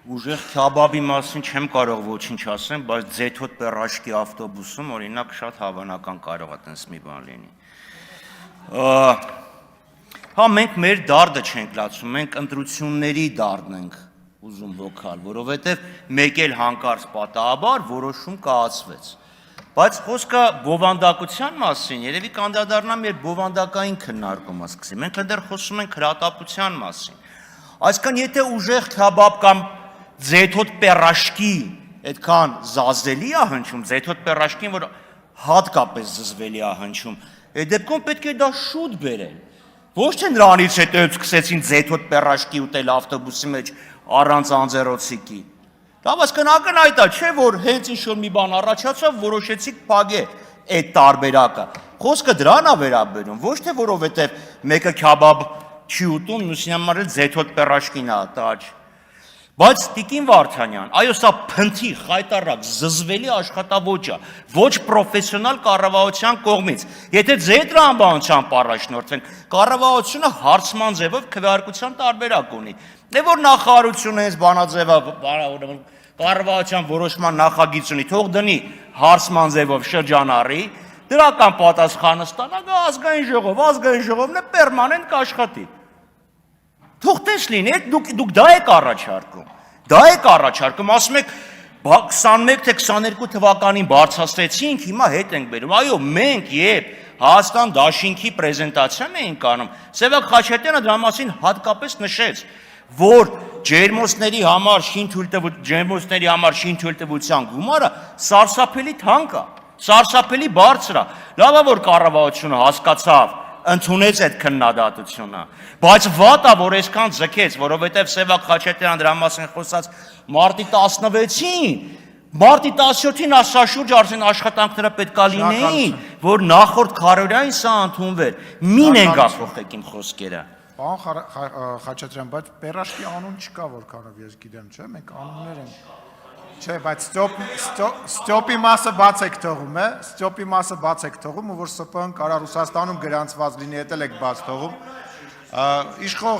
Ուժեղ քյաբաբի մասին չեմ կարող ոչինչ ասեմ, բայց ձեթոտ պերաշկի ավտոբուսում օրինակ շատ հավանական կարող է տենց մի բան լինի։ Հա մենք մեր դարդը չենք լացում, մենք ընտրությունների դարդն ենք ուզում հոգալ, որովհետև մեկ էլ հանկարծ պատահաբար որոշում կայացվեց։ Բայց խոսքը բովանդակության մասին, երևի կանդրադառնամ երբ բովանդակային քննարկումը սկսի։ Մենք դեռ խոսում ենք հրատապության մասին։ Այսինքն եթե ուժեղ քյաբաբ կամ ձեթոտ պերաշկի այդքան զազելի է հնչում, ձեթոտ պերաշկին, որ հատկապես զզվելի է հնչում, այդ դեպքում պետք է դա շուտ բերել։ Ոչ թե նրանից հետո սկսեցին ձեթոտ պերաշկի ուտել ավտոբուսի մեջ առանց անձեռոցիկի։ Լավ, այսինքն ակնհայտ է, չէ՞ որ հենց ինչ-որ մի բան առաջացավ, որոշեցիք փակել այդ տարբերակը։ Խոսքը դրան է վերաբերում, ոչ թե որովհետև մեկը քյաբաբ չի ուտում, մյուսի համար էլ ձեթոտ պերաշկին է տաճ։ Բայց Տիկին Վարդանյան, այո, սա փնթի, խայտառակ, զզվելի աշխատավոճ է, ոչ պրոֆեսիոնալ կառավարության կողմից։ Եթե ձեր տրամաբանությամբ առաջնորդվենք, կառավարությունը հարցման ձևով քվեարկության տարբերակ ունի։ Դե որ նախարարությունը հենց բանաձևը կառավարության որոշման նախագիծ ունի, թող դնի հարցման ձևով շրջանառի, դրական պատասխանը ստանա, գա ազգային ժողովն է պերմանենտ կաշխատի։ Թող տես լինի, դուք դա եք առաջարկում, ասում եք 21 թե 22 թվականին բարձրացրեցինք, հիմա հետ ենք բերում, այո, մենք երբ Հայաստան դաշինքի պրեզենտացիան էինք անում, Սևակ Խաչատրյանը դրա մասին հատկապես նշեց, որ ջերմոցների համար շինթույլտվության գումարը սարսափելի թանկ է, սարսափելի բարձր է, լավ է որ կառավարությունը հասկացավ, ընդունեց այդ քննադատությունը, բայց վատ է, որ այսքան ձգեց, որովհետև Սևակ Խաչատրյանը դրա մասին խոսած մարտի 16-ին, մարտի 17-ին ասա շուրջ արդեն աշխատանքները պետքա լինեին, որ նախորդ քարորյային սա ընդունվեր, մին են գափոխեք իմ խոսքերը։ Պարոն Խաչատրյան, բայց պերաշկի անուն չկա, որքանով ես գիտեմ, չէ՞, մենք անուններ ենք։ Չէ, բայց ստյոպի մասը բաց եք թողում, ստյոպի մասը բաց եք թողում, ու որ ՍՊԸ-ն կարա Ռուսաստանում գրանցված լինի, էդ էլ եք բաց թողում։ Իշխող